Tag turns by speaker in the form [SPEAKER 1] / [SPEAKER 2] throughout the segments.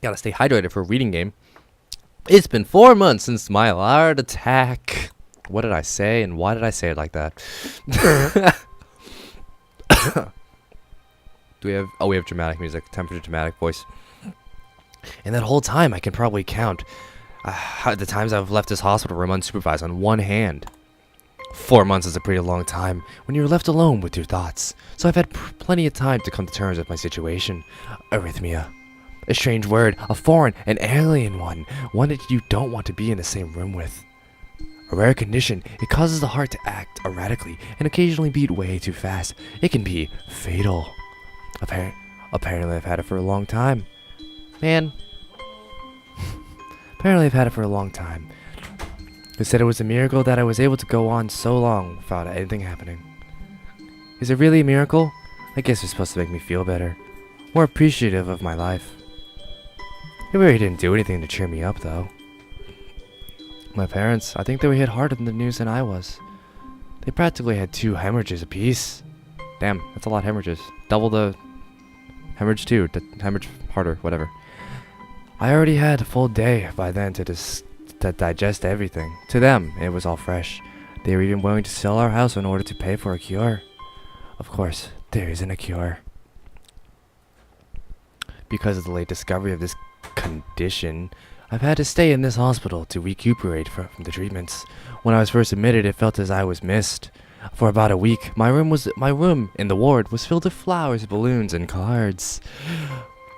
[SPEAKER 1] Gotta stay hydrated for a reading game. It's been 4 months since my heart attack. What did I say, and why did I say it like that? We have dramatic music. Time for the dramatic voice. And that whole time, I can probably count the times I've left this hospital room unsupervised on one hand. 4 months is a pretty long time when you're left alone with your thoughts. So I've had plenty of time to come to terms with my situation. Arrhythmia. A strange word, a foreign, an alien one that you don't want to be in the same room with. A rare condition, it causes the heart to act erratically and occasionally beat way too fast. It can be fatal. Apparently I've had it for a long time. Man. Apparently I've had it for a long time. They said it was a miracle that I was able to go on so long without anything happening. Is it really a miracle? I guess it's supposed to make me feel better. More appreciative of my life. It really didn't do anything to cheer me up, though. My parents, I think they were hit harder in the news than I was. They practically had 2 hemorrhages apiece. Damn, that's a lot of hemorrhages. Double the hemorrhage 2, hemorrhage harder, whatever. I already had a full day by then to digest everything. To them, it was all fresh. They were even willing to sell our house in order to pay for a cure. Of course, there isn't a cure. Because of the late discovery of this condition, I've had to stay in this hospital to recuperate from the treatments. When I was first admitted, it felt as I was missed. For about a week, my room in the ward was filled with flowers, balloons, and cards.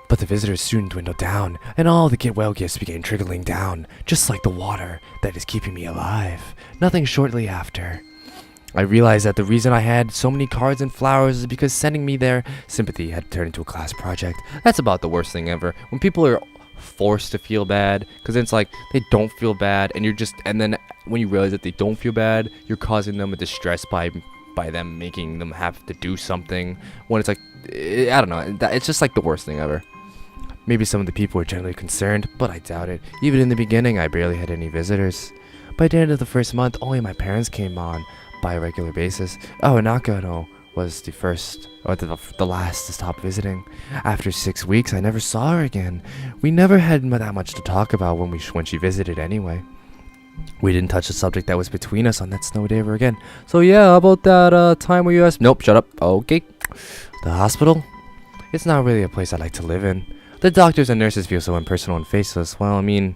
[SPEAKER 1] But the visitors soon dwindled down, and all the get-well gifts began trickling down, just like the water that is keeping me alive. Nothing shortly after. I realized that the reason I had so many cards and flowers is because sending me their sympathy had turned into a class project. That's about the worst thing ever. When people are forced to feel bad, because it's like they don't feel bad, and then when you realize that they don't feel bad, you're causing them a distress by them making them have to do something. When it's like, I don't know, it's just like the worst thing ever. Maybe some of the people were generally concerned, but I doubt it. Even in the beginning, I barely had any visitors. By the end of the first month, only my parents came on by a regular basis. Oh, Nakano was the last to stop visiting. After 6 weeks, I never saw her again. We never had that much to talk about when she visited anyway. We didn't touch the subject that was between us on that snow day ever again. So yeah, how about that time where you asked— Nope, shut up. Okay. The hospital? It's not really a place I like to live in. The doctors and nurses feel so impersonal and faceless. Well, I mean,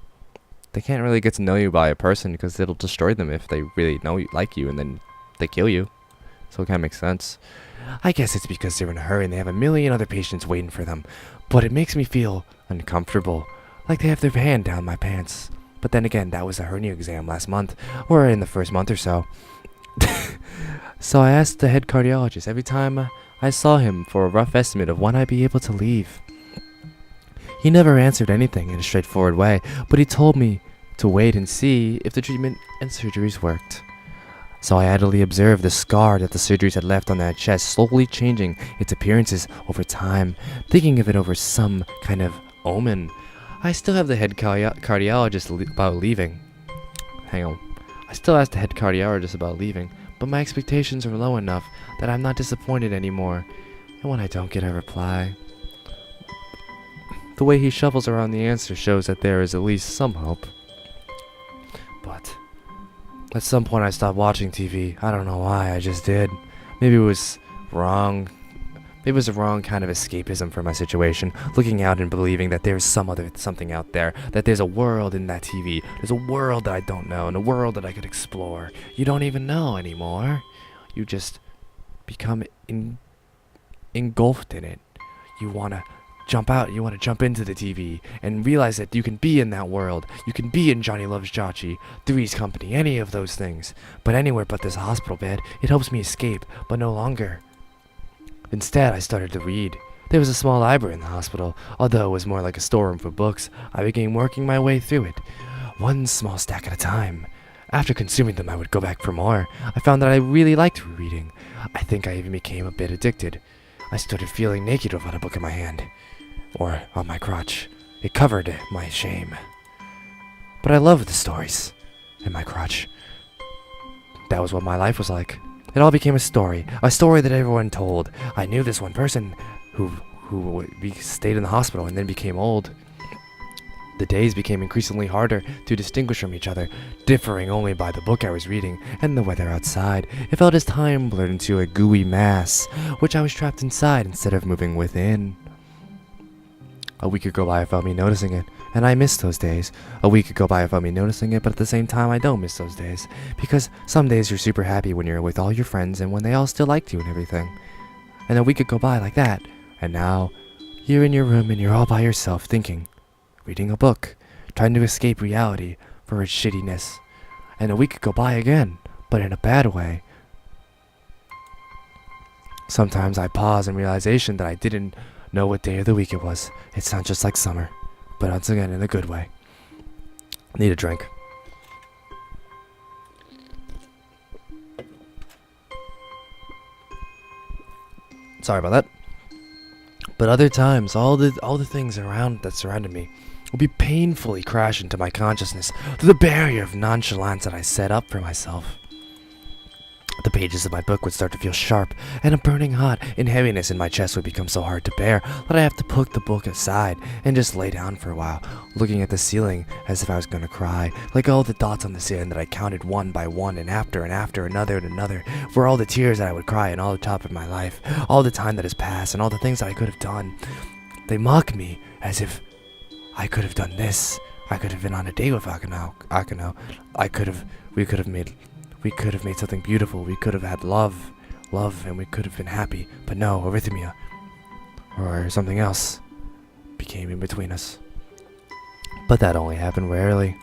[SPEAKER 1] they can't really get to know you by a person because it'll destroy them if they really like you and then they kill you. So it kind of makes sense. I guess it's because they're in a hurry and they have a million other patients waiting for them. But it makes me feel uncomfortable, like they have their hand down my pants. But then again, that was a hernia exam last month, or in the first month or so. So I asked the head cardiologist every time I saw him for a rough estimate of when I'd be able to leave. He never answered anything in a straightforward way, but he told me to wait and see if the treatment and surgeries worked. So I idly observed the scar that the surgeries had left on that chest slowly changing its appearances over time, thinking of it over some kind of omen. I still have the head cardiologist about leaving. Hang on. I still asked the head cardiologist about leaving, but my expectations are low enough that I'm not disappointed anymore. And when I don't get a reply, the way he shuffles around the answer shows that there is at least some hope. But at some point I stopped watching TV. I don't know why, I just did. Maybe it was wrong. Maybe it was the wrong kind of escapism for my situation, looking out and believing that there's something out there, that there's a world in that TV. There's a world that I don't know, and a world that I could explore. You don't even know anymore. You just become engulfed in it. You want to jump out, you want to jump into the TV and realize that you can be in that world. You can be in Johnny Loves Chachi, Three's Company, any of those things. But anywhere but this hospital bed, it helps me escape, but no longer. Instead, I started to read. There was a small library in the hospital. Although it was more like a storeroom for books, I began working my way through it, one small stack at a time. After consuming them, I would go back for more. I found that I really liked reading. I think I even became a bit addicted. I started feeling naked without a book in my hand. Or on my crotch. It covered my shame. But I loved the stories in my crotch. That was what my life was like. It all became a story that everyone told. I knew this one person who stayed in the hospital and then became old. The days became increasingly harder to distinguish from each other, differing only by the book I was reading and the weather outside. It felt as time blurred into a gooey mass, which I was trapped inside instead of moving within. A week would go by without me noticing it, and I missed those days. A week would go by without me noticing it, but at the same time I don't miss those days. Because some days you're super happy when you're with all your friends and when they all still liked you and everything. And a week could go by like that, and now you're in your room and you're all by yourself thinking, reading a book, trying to escape reality for its shittiness. And a week could go by again, but in a bad way. Sometimes I pause in realization that I didn't know what day of the week it was. It sounds just like summer, but once again in a good way. Need a drink. Sorry about that. But other times, all the things around that surrounded me would be painfully crash into my consciousness through the barrier of nonchalance that I set up for myself. The pages of my book would start to feel sharp, and a burning hot and heaviness in my chest would become so hard to bear that I have to put the book aside and just lay down for a while, looking at the ceiling as if I was going to cry, like all the dots on the ceiling that I counted one by one and after another and another, were all the tears that I would cry in all the top of my life, all the time that has passed and all the things that I could have done. They mock me as if I could have done this. I could have been on a date with Akano. We could have made something beautiful. We could have had love, and we could have been happy. But no, arrhythmia, or something else, became in between us. But that only happened rarely.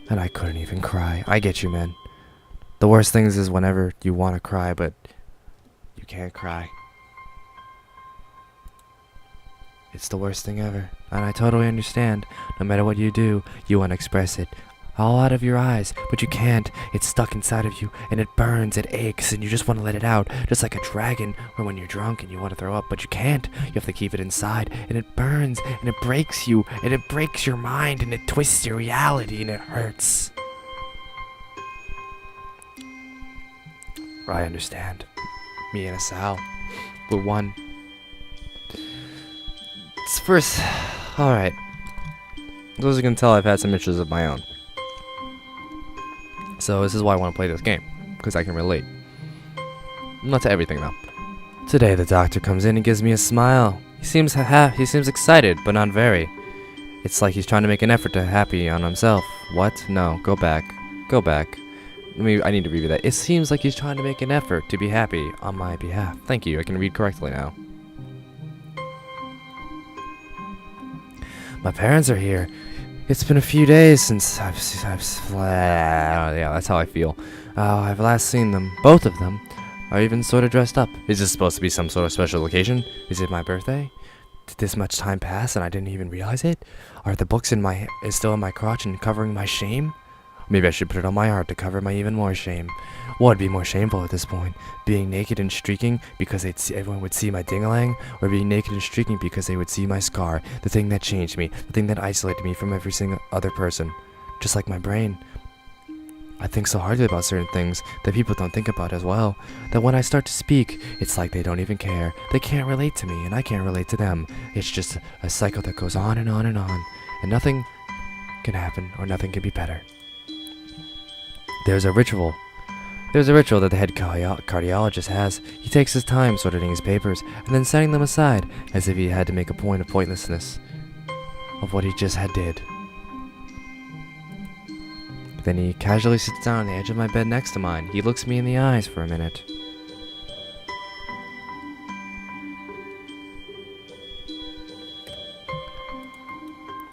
[SPEAKER 1] And I couldn't even cry. I get you, man. The worst things is whenever you want to cry, but you can't cry. It's the worst thing ever. And I totally understand. No matter what you do, you want to express it all out of your eyes, but you can't. It's stuck inside of you, and it burns, it aches, and you just want to let it out, just like a dragon, or when you're drunk and you want to throw up, but you can't. You have to keep it inside, and it burns, and it breaks you, and it breaks your mind, and it twists your reality, and it hurts. I understand. Me and Asao were one. It's first... Alright. As you can tell, I've had some issues of my own. So this is why I want to play this game, because I can relate. Not to everything, though. Today the doctor comes in and gives me a smile. He seems excited, but not very. It's like he's trying to make an effort to happy on himself. What? No, go back. Go back. I need to review that. It seems like he's trying to make an effort to be happy on my behalf. Thank you, I can read correctly now. My parents are here. It's been a few days since yeah, that's how I feel. I've last seen them. Both of them are even sort of dressed up. Is this supposed to be some sort of special occasion? Is it my birthday? Did this much time pass and I didn't even realize it? Are the books still in my crotch and covering my shame? Maybe I should put it on my heart to cover my even more shame. What would be more shameful at this point? Being naked and streaking because everyone would see my ding-a-lang? Or being naked and streaking because they would see my scar, the thing that changed me, the thing that isolated me from every single other person? Just like my brain. I think so hardly about certain things that people don't think about as well, that when I start to speak, it's like they don't even care. They can't relate to me, and I can't relate to them. It's just a cycle that goes on and on and on, and nothing can happen or nothing can be better. There's a ritual that the head cardiologist has. He takes his time sorting his papers and then setting them aside as if he had to make a point of pointlessness of what he just did. Then he casually sits down on the edge of my bed next to mine. He looks me in the eyes for a minute.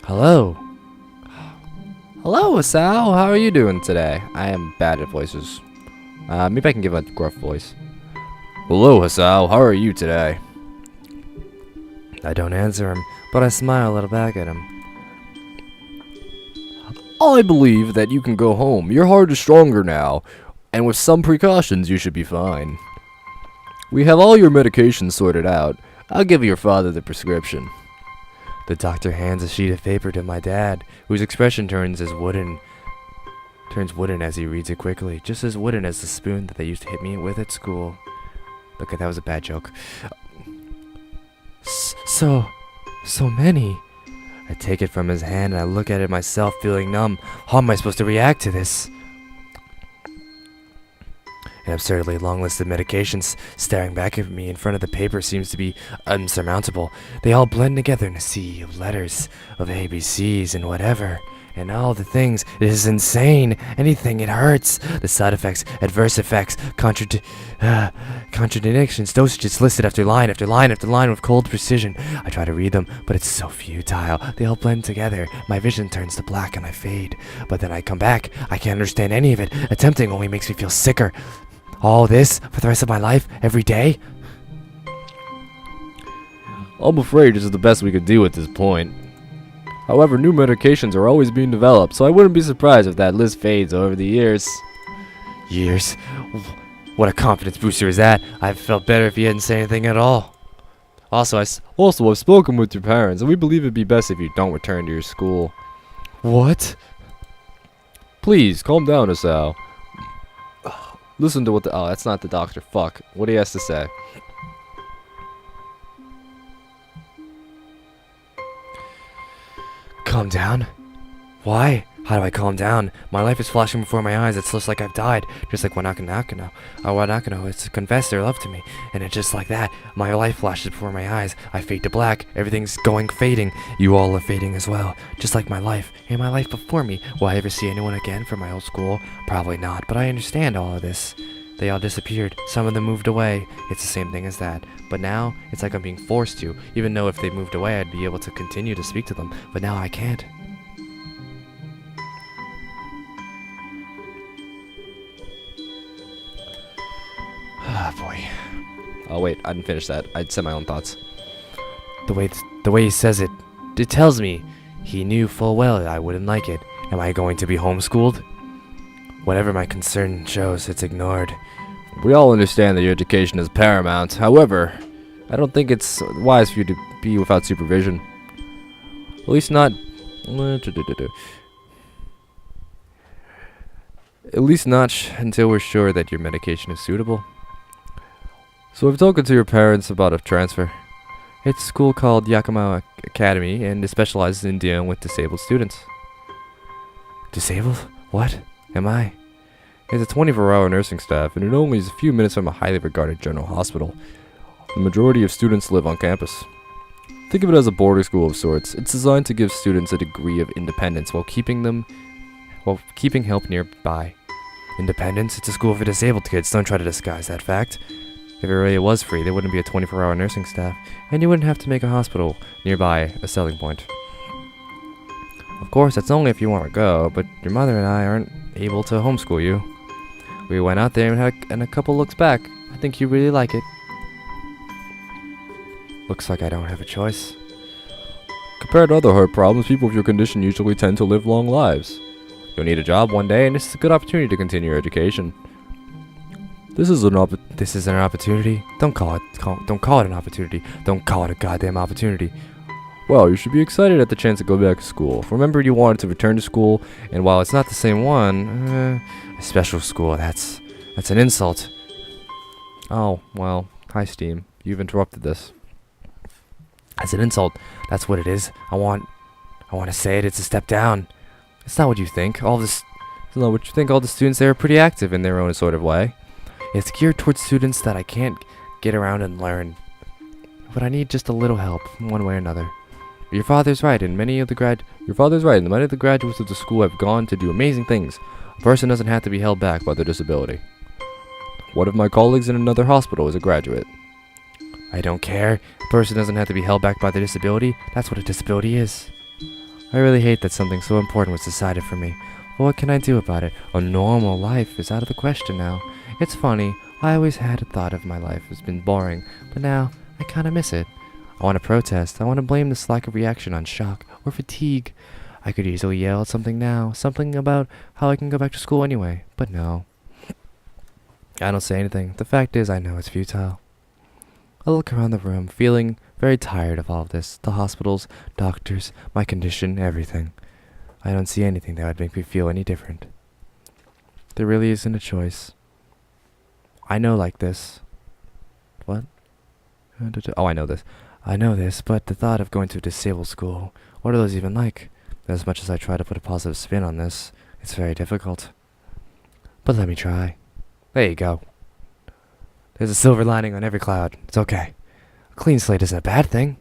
[SPEAKER 1] Hello. Hello, Asao. How are you doing today? I am bad at voices. Maybe I can give a gruff voice. Hello, Hiaso. How are you today? I don't answer him, but I smile a little back at him. I believe that you can go home. Your heart is stronger now, and with some precautions, you should be fine. We have all your medications sorted out. I'll give your father the prescription. The doctor hands a sheet of paper to my dad, whose expression turns wooden as he reads it quickly, just as wooden as the spoon that they used to hit me with at school. Okay, that was a bad joke. So many. I take it from his hand and I look at it myself, feeling numb. How am I supposed to react to this? An absurdly long list of medications staring back at me in front of the paper seems to be unsurmountable. They all blend together in a sea of letters, of ABCs and whatever. And all the things. It is insane. Anything, it hurts. The side effects, adverse effects, contradictions, dosages listed after line after line after line with cold precision. I try to read them, but it's so futile. They all blend together. My vision turns to black and I fade. But then I come back. I can't understand any of it. Attempting only makes me feel sicker. All this for the rest of my life, every day?
[SPEAKER 2] I'm afraid this is the best we could do at this point. However, new medications are always being developed, so I wouldn't be surprised if that list fades over the years.
[SPEAKER 1] Years? What a confidence booster is that? I'd felt better if you hadn't said anything at all.
[SPEAKER 2] Also, I've spoken with your parents, and we believe it'd be best if you don't return to your school.
[SPEAKER 1] What?
[SPEAKER 2] Please, calm down, Hiaso. Listen to what the— oh, that's not the doctor. Fuck. What he has to say.
[SPEAKER 1] Calm down? Why? How do I calm down? My life is flashing before my eyes. It's just like I've died. Just like Wanakano has confessed their love to me. And it's just like that. My life flashes before my eyes. I fade to black. Everything's fading. You all are fading as well. Just like my life. And my life before me. Will I ever see anyone again from my old school? Probably not. But I understand all of this. They all disappeared. Some of them moved away. It's the same thing as that. But now, it's like I'm being forced to. Even though if they moved away, I'd be able to continue to speak to them. But now I can't. Ah, boy.
[SPEAKER 2] Oh, wait. I didn't finish that. I'd said my own thoughts.
[SPEAKER 1] The way he says it, it tells me he knew full well that I wouldn't like it. Am I going to be homeschooled? Whatever my concern shows, it's ignored.
[SPEAKER 2] We all understand that your education is paramount. However, I don't think it's wise for you to be without supervision. At least not... At least not until we're sure that your medication is suitable. So I've talked to your parents about a transfer. It's a school called Yakima Academy, and it specializes in dealing with disabled students.
[SPEAKER 1] Disabled? What am I?
[SPEAKER 2] It's a 24-hour nursing staff, and it only is a few minutes from a highly regarded general hospital. The majority of students live on campus. Think of it as a boarding school of sorts. It's designed to give students a degree of independence while keeping help nearby.
[SPEAKER 1] Independence? It's a school for disabled kids. Don't try to disguise that fact. If it really was free, there wouldn't be a 24-hour nursing staff, and you wouldn't have to make a hospital nearby a selling point. Of course, that's only if you want to go, but your mother and I aren't able to homeschool you. We went out there and had a couple looks back. I think you really like it. Looks like I don't have a choice.
[SPEAKER 2] Compared to other heart problems, people with your condition usually tend to live long lives. You'll need a job one day, and this is a good opportunity to continue your education.
[SPEAKER 1] This is an opportunity. Don't call it an opportunity. Don't call it a goddamn opportunity.
[SPEAKER 2] Well, you should be excited at the chance to go back to school. Remember, you wanted to return to school, and while it's not the same one, a special school, that's an insult. Oh, well, hi Steam. You've interrupted this.
[SPEAKER 1] That's an insult. That's what it is. I want to say it. It's a step down. It's not what you think.
[SPEAKER 2] It's not what you think. All the students there are pretty active in their own sort of way.
[SPEAKER 1] It's geared towards students that I can't get around and learn. But I need just a little help, one way or another. Your father's right, and many of the graduates of the school have gone to do amazing things. A person doesn't have to be held back by their disability.
[SPEAKER 2] One of my colleagues in another hospital is a graduate.
[SPEAKER 1] I don't care. A person doesn't have to be held back by their disability. That's what a disability is. I really hate that something so important was decided for me. But what can I do about it? A normal life is out of the question now. It's funny. I always had a thought of my life as been boring, but now I kind of miss it. I want to protest. I want to blame this lack of reaction on shock or fatigue. I could easily yell at something now, something about how I can go back to school anyway, but no. I don't say anything. The fact is, I know it's futile. I look around the room, feeling very tired of all of this. The hospitals, doctors, my condition, everything. I don't see anything that would make me feel any different. There really isn't a choice. I know like this. What? Oh, I know this. I know this, but the thought of going to a disabled school What are those even like? As much as I try to put a positive spin on this, it's very difficult. But let me try. There you go. There's a silver lining on every cloud. It's okay. A clean slate isn't a bad thing.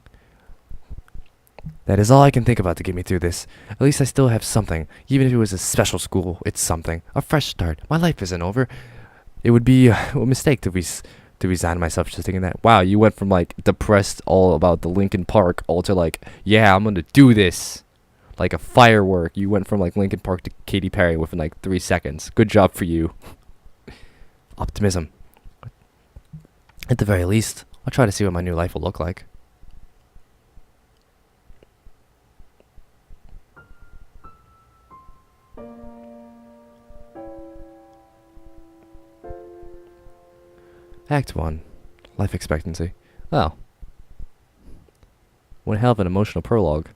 [SPEAKER 1] That is all I can think about to get me through this. At least I still have something. Even if it was a special school, it's something. A fresh start. My life isn't over. It would be a mistake to resign myself just thinking that. Wow, you went from like depressed all about the Linkin Park all to like, yeah, I'm gonna do this. Like a firework. You went from like Linkin Park to Katy Perry within like 3 seconds. Good job for you. Optimism. At the very least, I'll try to see what my new life will look like. Act 1. Life expectancy. Oh. One hell of an emotional prologue.